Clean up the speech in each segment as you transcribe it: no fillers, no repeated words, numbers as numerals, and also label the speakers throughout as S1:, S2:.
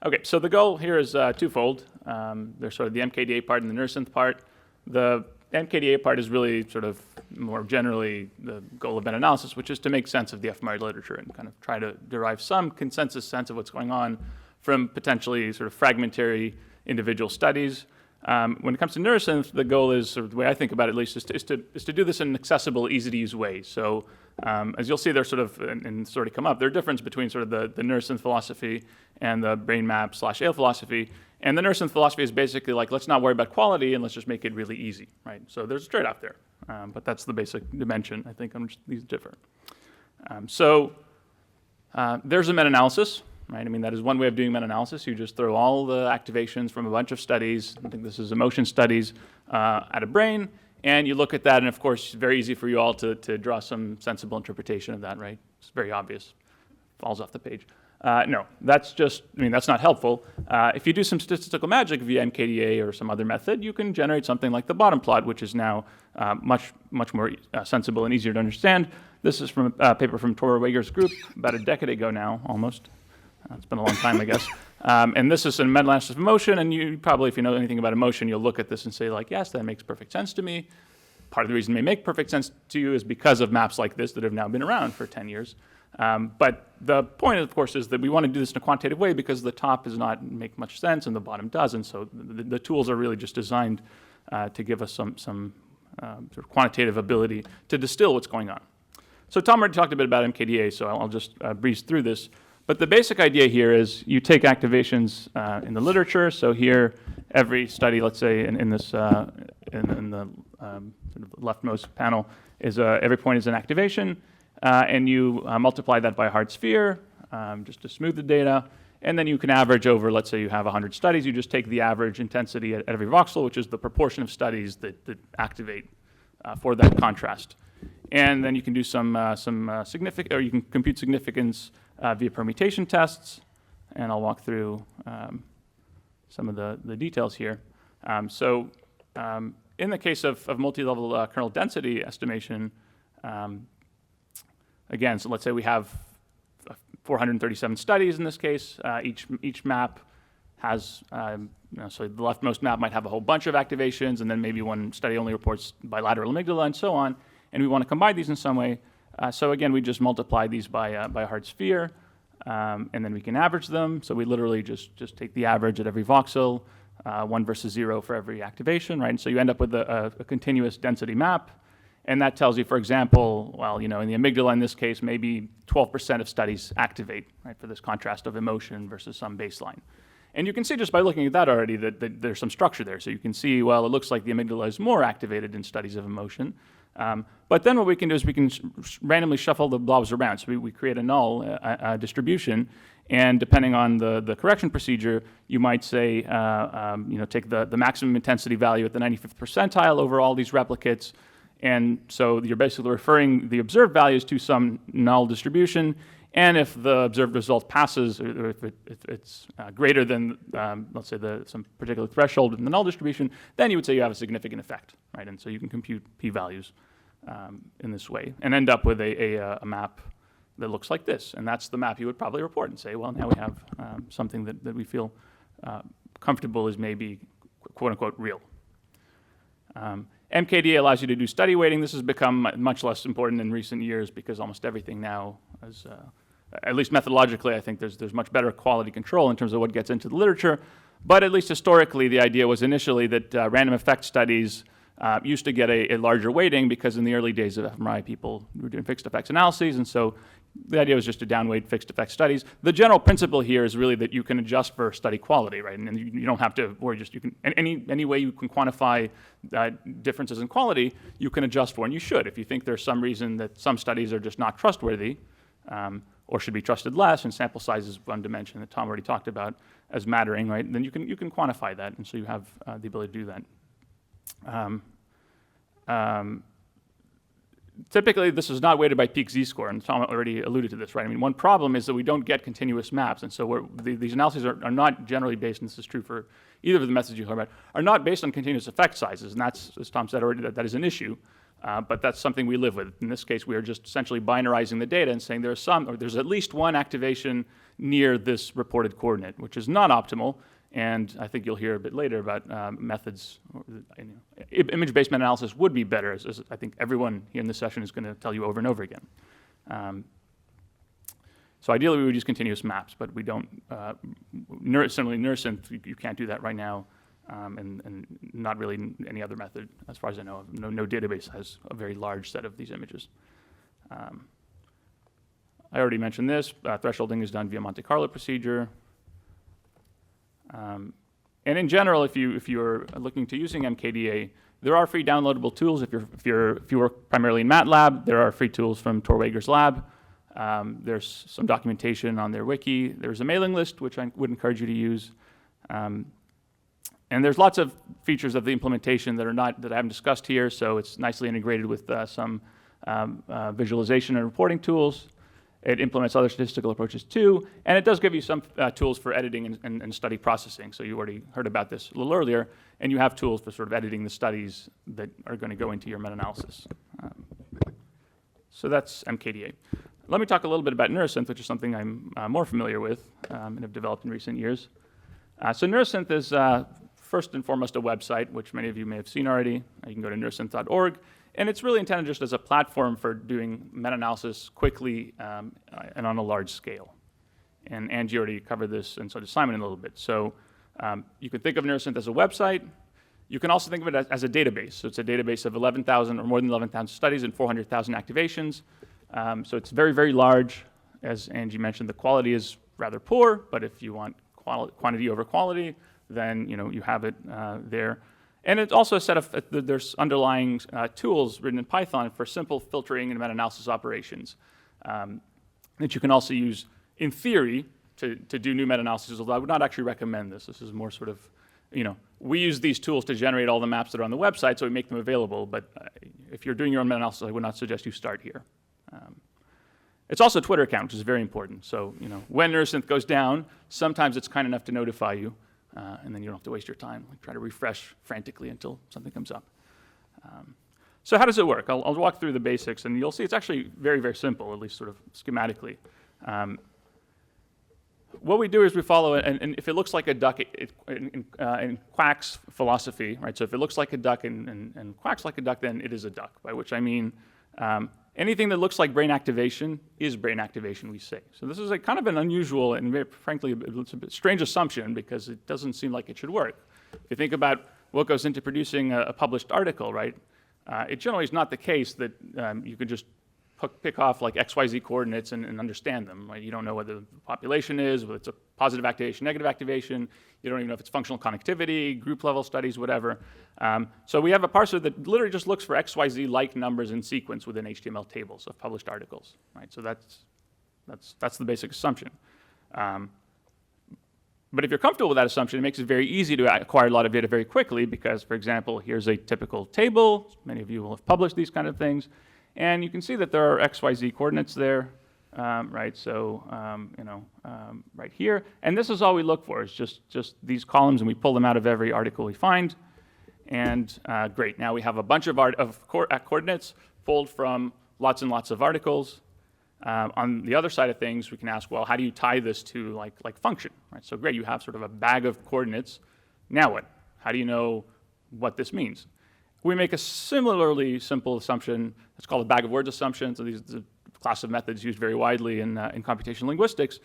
S1: Okay, so the goal here is twofold. There's sort of the MKDA part and the Neurosynth part. The MKDA part is really sort of more generally the goal of meta-analysis, which is to make sense of the fMRI literature and kind of try to derive some consensus sense of what's going on from potentially sort of fragmentary individual studies. When it comes to Neurosynth, the goal is, or the way I think about it at least, is to do this in an accessible, easy-to-use way. So as you'll see, there's sort of, and it's already come up, there's a difference between sort of the Neurosynth philosophy and the brain map / Ale philosophy. And the Neurosynth philosophy is basically like, let's not worry about quality and let's just make it really easy, right? So there's a trade-off there, but that's the basic dimension, I think, on which these differ. There's a meta-analysis. Right? I mean, that is one way of doing meta-analysis. You just throw all the activations from a bunch of studies, I think this is emotion studies, at a brain, and you look at that, and of course, it's very easy for you all to draw some sensible interpretation of that, right? It's very obvious. Falls off the page. No, that's just, I mean, that's not helpful. If you do some statistical magic via MKDA or some other method, you can generate something like the bottom plot, which is now much more sensible and easier to understand. This is from a paper from Tora Wager's group about a decade ago now, almost. It's been a long time, I guess. And this is a meta-analysis of emotion, and you probably, if you know anything about emotion, you'll look at this and say, like, yes, that makes perfect sense to me. Part of the reason it may make perfect sense to you is because of maps like this that have now been around for 10 years. But the point, of course, is that we want to do this in a quantitative way because the top does not make much sense and the bottom does, and so the tools are really just designed to give us some sort of quantitative ability to distill what's going on. So Tom already talked a bit about MKDA, so I'll just breeze through this. But the basic idea here is you take activations in the literature. So here, every study, let's say in this in the sort of leftmost panel, is every point is an activation, and you multiply that by a hard sphere just to smooth the data, and then you can average over. Let's say you have 100 studies. You just take the average intensity at every voxel, which is the proportion of studies that activate for that contrast, and then you can do some significant, or you can compute significance via permutation tests, and I'll walk through some of the details here. In the case of multi-level kernel density estimation, again, so let's say we have 437 studies in this case. Each map has, so the leftmost map might have a whole bunch of activations, and then maybe one study only reports bilateral amygdala and so on, and we want to combine these in some way. So again, we just multiply these by a hard sphere, and then we can average them. So we literally just take the average at every voxel, 1 versus 0 for every activation, right? And so you end up with a continuous density map, and that tells you, for example, well, in the amygdala in this case, maybe 12% of studies activate, right, for this contrast of emotion versus some baseline. And you can see just by looking at that already that there's some structure there. So you can see, well, it looks like the amygdala is more activated in studies of emotion. But then what we can do is we can randomly shuffle the blobs around. So we create a null distribution, and depending on the correction procedure, you might say, take the maximum intensity value at the 95th percentile over all these replicates, and so you're basically referring the observed values to some null distribution, and if the observed result passes, or if it's greater than, let's say, some particular threshold in the null distribution, then you would say you have a significant effect, right? And so you can compute p-values in this way and end up with a map that looks like this. And that's the map you would probably report and say, well, now we have something that we feel comfortable is maybe quote-unquote real. MKDA allows you to do study weighting. This has become much less important in recent years because almost everything now is, at least methodologically, I think there's much better quality control in terms of what gets into the literature. But at least historically, the idea was initially that random effect studies used to get a larger weighting because in the early days of fMRI, people were doing fixed effects analyses, and so the idea was just to downweight fixed effect studies. The general principle here is really that you can adjust for study quality, right? And you don't have to worry, you can, any way you can quantify differences in quality, you can adjust for, and you should. If you think there's some reason that some studies are just not trustworthy, or should be trusted less, and sample size is one dimension that Tom already talked about as mattering, right? Then you can quantify that, and so you have the ability to do that. Typically, this is not weighted by peak z-score, and Tom already alluded to this, right? I mean, one problem is that we don't get continuous maps, and so these analyses are not generally based, and this is true for either of the methods you heard about, are not based on continuous effect sizes, and that's, as Tom said already, that is an issue. but that's something we live with. In this case, we are just essentially binarizing the data and saying there's at least one activation near this reported coordinate, which is not optimal. And I think you'll hear a bit later about methods. Image-based meta-analysis would be better, as I think everyone here in this session is going to tell you over and over again. So ideally, we would use continuous maps, but we don't. Similarly, Neurosynth, you can't do that right now, and not really any other method, as far as I know. No database has a very large set of these images. I already mentioned this. Thresholding is done via Monte Carlo procedure. And in general, if you're looking to using MKDA, there are free downloadable tools. If you work primarily in MATLAB, there are free tools from Torwager's lab. There's some documentation on their wiki. There's a mailing list, which I would encourage you to use. And there's lots of features of the implementation that I haven't discussed here. So it's nicely integrated with some visualization and reporting tools. It implements other statistical approaches too, and it does give you some tools for editing and study processing. So you already heard about this a little earlier, and you have tools for sort of editing the studies that are going to go into your meta-analysis. So that's MKDA. Let me talk a little bit about Neurosynth, which is something I'm more familiar with and have developed in recent years. So Neurosynth is first and foremost a website, which many of you may have seen already. You can go to neurosynth.org. And it's really intended just as a platform for doing meta-analysis quickly and on a large scale. And Angie already covered this, and so did Simon in a little bit. So you could think of Neurosynth as a website. You can also think of it as a database. So it's a database of 11,000 or more than 11,000 studies and 400,000 activations. So it's very, very large. As Angie mentioned, the quality is rather poor, but if you want quantity over quality, then you have it there. And it's also a set of, there's underlying tools written in Python for simple filtering and meta-analysis operations that you can also use in theory to do new meta-analysis, although I would not actually recommend this. This is more sort of, we use these tools to generate all the maps that are on the website, so we make them available. But if you're doing your own meta-analysis, I would not suggest you start here. It's also a Twitter account, which is very important. So when Neurosynth goes down, sometimes it's kind enough to notify you. And then you don't have to waste your time trying to refresh frantically until something comes up. So how does it work? I'll walk through the basics, and you'll see it's actually very, very simple, at least sort of schematically. What we do is we follow it, and if it looks like a duck in Quack's philosophy, right? So if it looks like a duck and quacks like a duck, then it is a duck, by which I mean anything that looks like brain activation is brain activation, we say. So this is a kind of an unusual and frankly it's a bit strange assumption because it doesn't seem like it should work. If you think about what goes into producing a published article, right? It generally is not the case that you could just pick off like XYZ coordinates and understand them, right? You don't know whether the population is, whether it's a positive activation, negative activation. You don't even know if it's functional connectivity, group level studies, whatever. So we have a parser that literally just looks for XYZ-like numbers in sequence within HTML tables of published articles, right? So that's the basic assumption. But if you're comfortable with that assumption, it makes it very easy to acquire a lot of data very quickly because, for example, here's a typical table. Many of you will have published these kind of things. And you can see that there are XYZ coordinates there, right? So, right here. And this is all we look for, is just these columns, and we pull them out of every article we find. And great, now we have a bunch of coordinates pulled from lots and lots of articles. On the other side of things, we can ask, well, how do you tie this to like function, right? So great, you have sort of a bag of coordinates. Now what? How do you know what this means? We make a similarly simple assumption. It's called a bag of words assumption. So these are the class of methods used very widely in computational linguistics.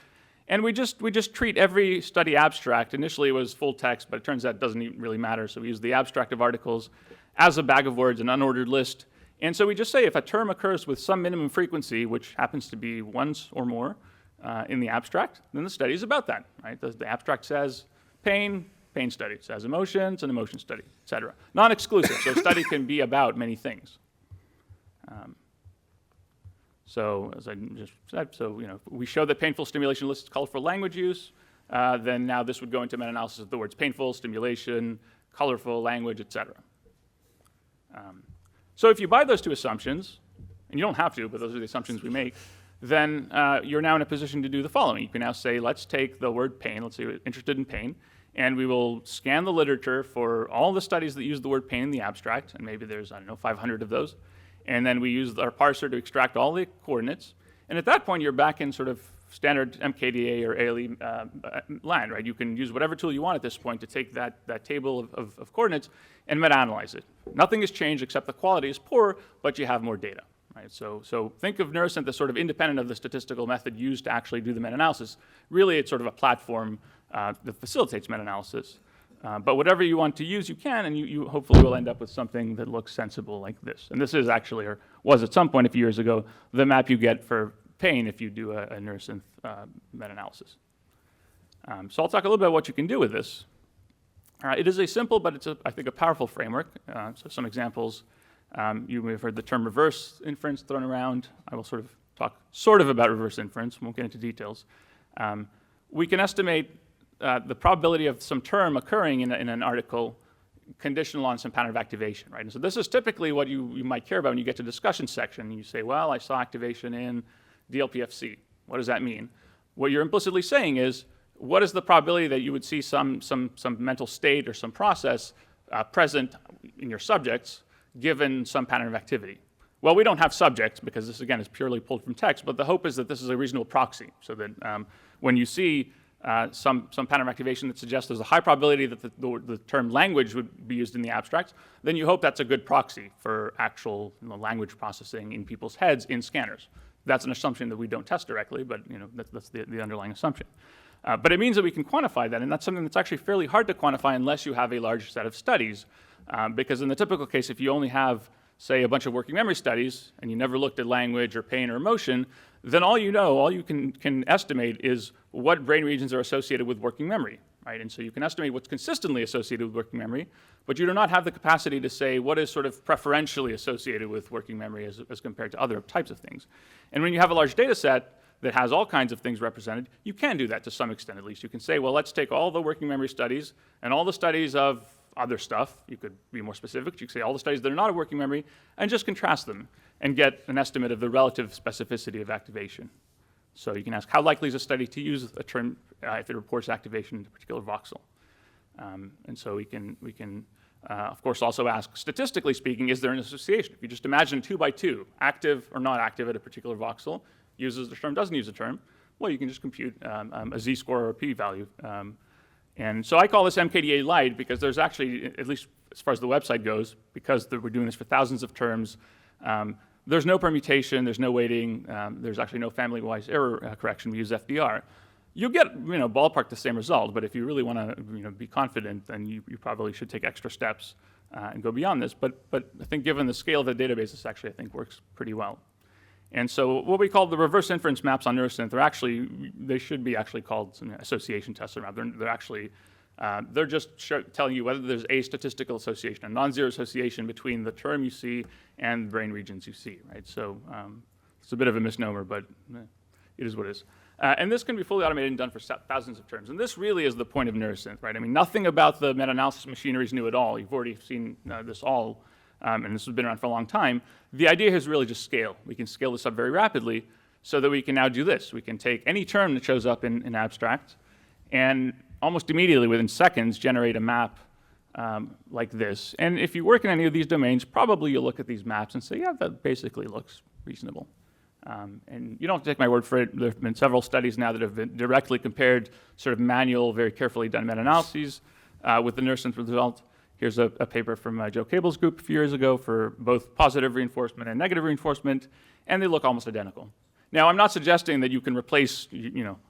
S1: And we just treat every study abstract. Initially it was full text, but it turns out it doesn't even really matter. So we use the abstract of articles as a bag of words, an unordered list. And so we just say if a term occurs with some minimum frequency, which happens to be once or more in the abstract, then the study is about that, right? The abstract says pain study. It says emotions, an emotion study, et cetera. Non-exclusive, so a study can be about many things. So as I just said, so we show that painful stimulation lists colorful language use, then now this would go into meta-analysis of the words painful, stimulation, colorful, language, et cetera. So if you buy those two assumptions, and you don't have to, but those are the assumptions we make, then you're now in a position to do the following. You can now say, let's take the word pain, let's say you're interested in pain, and we will scan the literature for all the studies that use the word pain in the abstract, and maybe there's, 500 of those, and then we use our parser to extract all the coordinates. And at that point, you're back in sort of standard MKDA or ALE land, right? You can use whatever tool you want at this point to take that table of coordinates and meta-analyze it. Nothing has changed except the quality is poor, but you have more data, right? So think of Neurosynth as sort of independent of the statistical method used to actually do the meta-analysis. Really, it's sort of a platform that facilitates meta-analysis. But whatever you want to use, you can, and you hopefully will end up with something that looks sensible like this. And this is actually, or was at some point a few years ago, the map you get for pain if you do a Neurosynth meta-analysis. So I'll talk a little bit about what you can do with this. It is a simple, but it's, I think, a powerful framework. So some examples. You may have heard the term reverse inference thrown around. I will sort of talk about reverse inference. Won't get into details. We can estimate the probability of some term occurring in an article conditional on some pattern of activation, right? And so this is typically what you might care about when you get to the discussion section. You say, well, I saw activation in DLPFC. What does that mean? What you're implicitly saying is, what is the probability that you would see some mental state or some process present in your subjects given some pattern of activity? Well, we don't have subjects because this, again, is purely pulled from text, but the hope is that this is a reasonable proxy so that when you see some pattern of activation that suggests there's a high probability that the term language would be used in the abstract, then you hope that's a good proxy for actual language processing in people's heads in scanners. That's an assumption that we don't test directly, but that's the underlying assumption. But it means that we can quantify that, and that's something that's actually fairly hard to quantify unless you have a large set of studies. Because in the typical case, if you only have, say, a bunch of working memory studies, and you never looked at language or pain or emotion, then all you can estimate is what brain regions are associated with working memory, right? And so you can estimate what's consistently associated with working memory, but you do not have the capacity to say what is sort of preferentially associated with working memory as compared to other types of things. And when you have a large data set that has all kinds of things represented, you can do that to some extent at least. You can say, well, let's take all the working memory studies and all the studies of other stuff. You could be more specific. You could say all the studies that are not of working memory and just contrast them and get an estimate of the relative specificity of activation. So you can ask, how likely is a study to use a term if it reports activation in a particular voxel? And so we can of course, also ask, statistically speaking, is there an association? If you just imagine 2 by 2, active or not active at a particular voxel, uses the term, doesn't use the term, well, you can just compute a z-score or a p-value. And so I call this MKDA light because there's actually, at least as far as the website goes, because we're doing this for thousands of terms, there's no permutation, there's no weighting, there's actually no family-wise error correction. We use FDR. You'll get, ballpark the same result, but if you really want to, be confident, then you probably should take extra steps and go beyond this. But I think given the scale of the database, this actually, I think, works pretty well. And so what we call the reverse inference maps on Neurosynth they should be actually called association tests. They're actually, they're just telling you whether there's a statistical association, a non-zero association between the term you see and the brain regions you see, right? So it's a bit of a misnomer, but it is what it is. And this can be fully automated and done for thousands of terms. And this really is the point of Neurosynth, right? I mean, nothing about the meta-analysis machinery is new at all. You've already seen this all, and this has been around for a long time. The idea here is really just scale. We can scale this up very rapidly so that we can now do this. We can take any term that shows up in abstract and almost immediately, within seconds, generate a map like this. And if you work in any of these domains, probably you'll look at these maps and say, yeah, that basically looks reasonable. And you don't have to take my word for it. There have been several studies now that have been directly compared sort of manual, very carefully done meta-analyses with the Neurosynth result. Here's a paper from Joe Cable's group a few years ago for both positive reinforcement and negative reinforcement, and they look almost identical. Now, I'm not suggesting that you can replace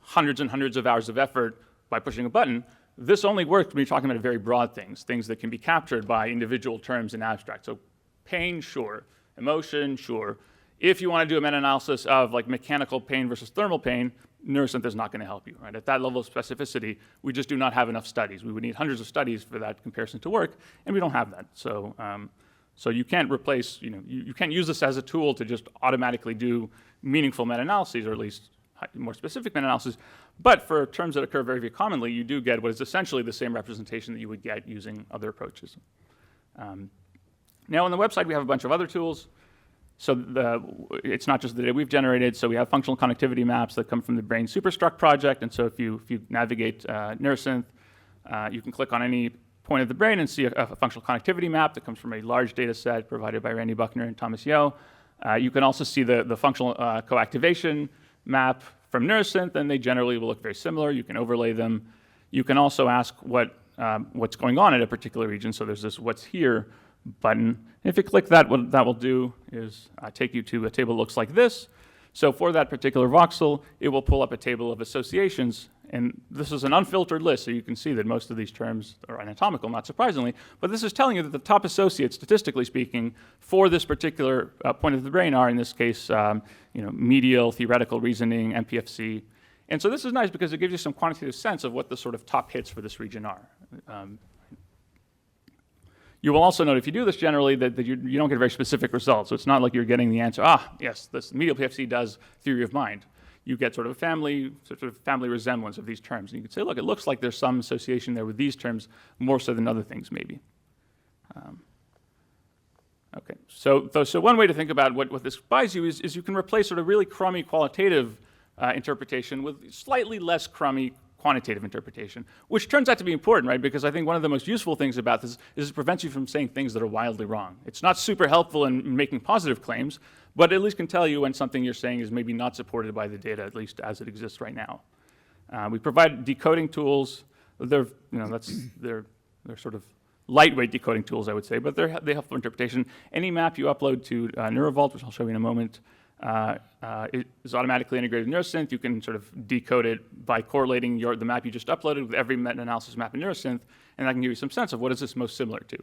S1: hundreds and hundreds of hours of effort by pushing a button. This only works when you're talking about very broad things that can be captured by individual terms in abstract. So pain, sure. Emotion, sure. If you want to do a meta-analysis of like mechanical pain versus thermal pain, Neurosynth is not going to help you, right? At that level of specificity, we just do not have enough studies. We would need hundreds of studies for that comparison to work, and we don't have that. So, so you can't replace, you can't use this as a tool to just automatically do meaningful meta-analyses, or at least more specific meta-analyses. But for terms that occur very, very commonly, you do get what is essentially the same representation that you would get using other approaches. Now on the website, we have a bunch of other tools. So it's not just the data we've generated. So we have functional connectivity maps that come from the Brain Superstruct project. And so if you navigate Neurosynth, you can click on any point of the brain and see a functional connectivity map that comes from a large data set provided by Randy Buckner and Thomas Yeo. You can also see the functional coactivation map from Neurosynth, and they generally will look very similar. You can overlay them. You can also ask what's going on in a particular region. So there's this "What's Here" button. If you click that, what that will do is take you to a table that looks like this. So for that particular voxel, it will pull up a table of associations. And this is an unfiltered list, so you can see that most of these terms are anatomical, not surprisingly. But this is telling you that the top associates, statistically speaking, for this particular point of the brain are, in this case, medial, theoretical reasoning, MPFC. And so this is nice because it gives you some quantitative sense of what the sort of top hits for this region are. You will also note, if you do this generally, that you don't get very specific results. So it's not like you're getting the answer, yes, this medial PFC does theory of mind. You get sort of family resemblance of these terms. And you can say, look, it looks like there's some association there with these terms more so than other things, maybe. Okay, so one way to think about what this buys you is you can replace sort of really crummy qualitative interpretation with slightly less crummy quantitative interpretation, which turns out to be important, right? Because I think one of the most useful things about this is it prevents you from saying things that are wildly wrong. It's not super helpful in making positive claims, but at least can tell you when something you're saying is maybe not supported by the data, at least as it exists right now. We provide decoding tools. They're sort of lightweight decoding tools, I would say, but they help for interpretation. Any map you upload to NeuroVault, which I'll show you in a moment, it is automatically integrated in Neurosynth. You can sort of decode it by correlating the map you just uploaded with every meta-analysis map in Neurosynth, and that can give you some sense of what is this most similar to.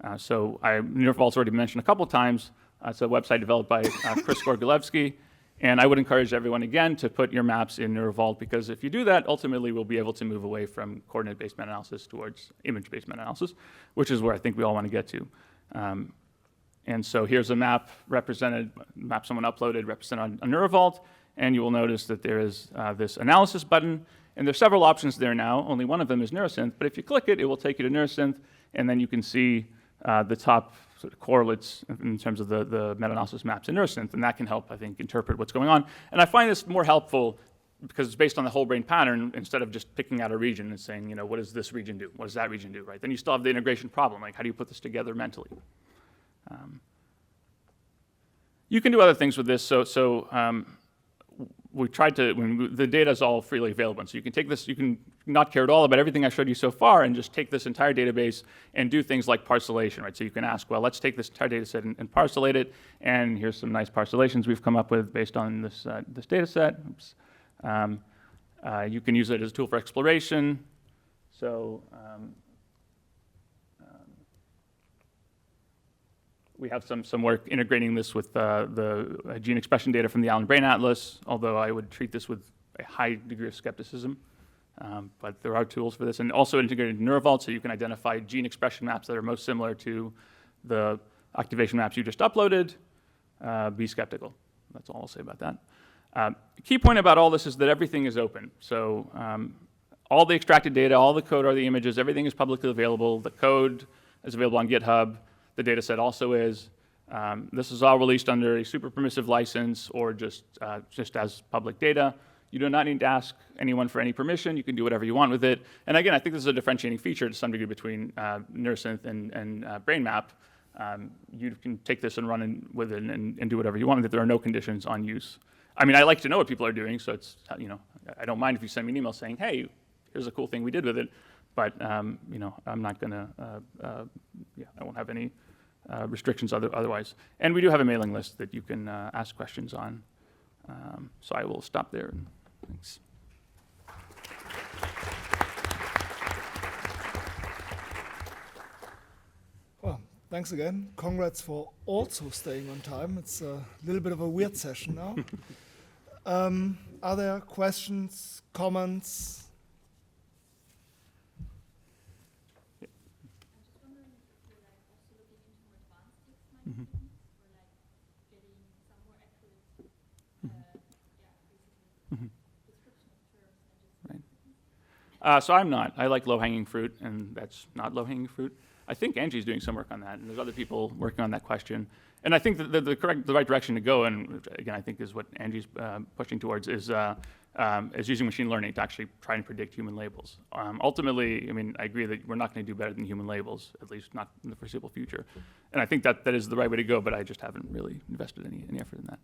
S1: NeuroVault's already mentioned a couple times. It's a website developed by Chris Gorgolevsky, and I would encourage everyone again to put your maps in NeuroVault, because if you do that, ultimately we'll be able to move away from coordinate-based meta-analysis towards image-based meta-analysis, which is where I think we all want to get to. And so here's a map someone uploaded, represented on NeuroVault, and you will notice that there is this analysis button, and there's several options there now. Only one of them is Neurosynth, but if you click it will take you to Neurosynth, and then you can see the top sort of correlates in terms of the meta-analysis maps in Neurosynth, and that can help, I think, interpret what's going on. And I find this more helpful because it's based on the whole brain pattern instead of just picking out a region and saying, what does this region do? What does that region do, right? Then you still have the integration problem, like how do you put this together mentally? You can do other things with this. We tried to, the data is all freely available. So you can take this, you can not care at all about everything I showed you so far and just take this entire database and do things like parcellation, right? So you can ask, well, let's take this entire data set and parcellate it. And here's some nice parcellations we've come up with based on this data set. You can use it as a tool for exploration. So we have some work integrating this with the gene expression data from the Allen Brain Atlas, although I would treat this with a high degree of skepticism. But there are tools for this, and also integrated in NeuroVault, so you can identify gene expression maps that are most similar to the activation maps you just uploaded. Be skeptical. That's all I'll say about that. Key point about all this is that everything is open. So all the extracted data, all the code, or the images, everything is publicly available. The code is available on GitHub. The data set also is. This is all released under a super permissive license or just as public data. You do not need to ask anyone for any permission. You can do whatever you want with it. And again, I think this is a differentiating feature to some degree between Neurosynth and BrainMap. You can take this and run with it and do whatever you want with it. There are no conditions on use. I mean, I like to know what people are doing, so it's, I don't mind if you send me an email saying, hey, here's a cool thing we did with it. But I'm not going to, I won't have any restrictions otherwise. And we do have a mailing list that you can ask questions on. So I will stop there. Thanks.
S2: Well, thanks again. Congrats for also staying on time. It's a little bit of a weird session now. Are there questions, comments?
S1: So I'm not. I like low-hanging fruit, and that's not low-hanging fruit. I think Angie's doing some work on that, and there's other people working on that question. And I think that the right direction to go, and which, again, I think is what Angie's pushing towards, is using machine learning to actually try and predict human labels. Ultimately, I mean, I agree that we're not going to do better than human labels, at least not in the foreseeable future. And I think that is the right way to go, but I just haven't really invested any effort in that.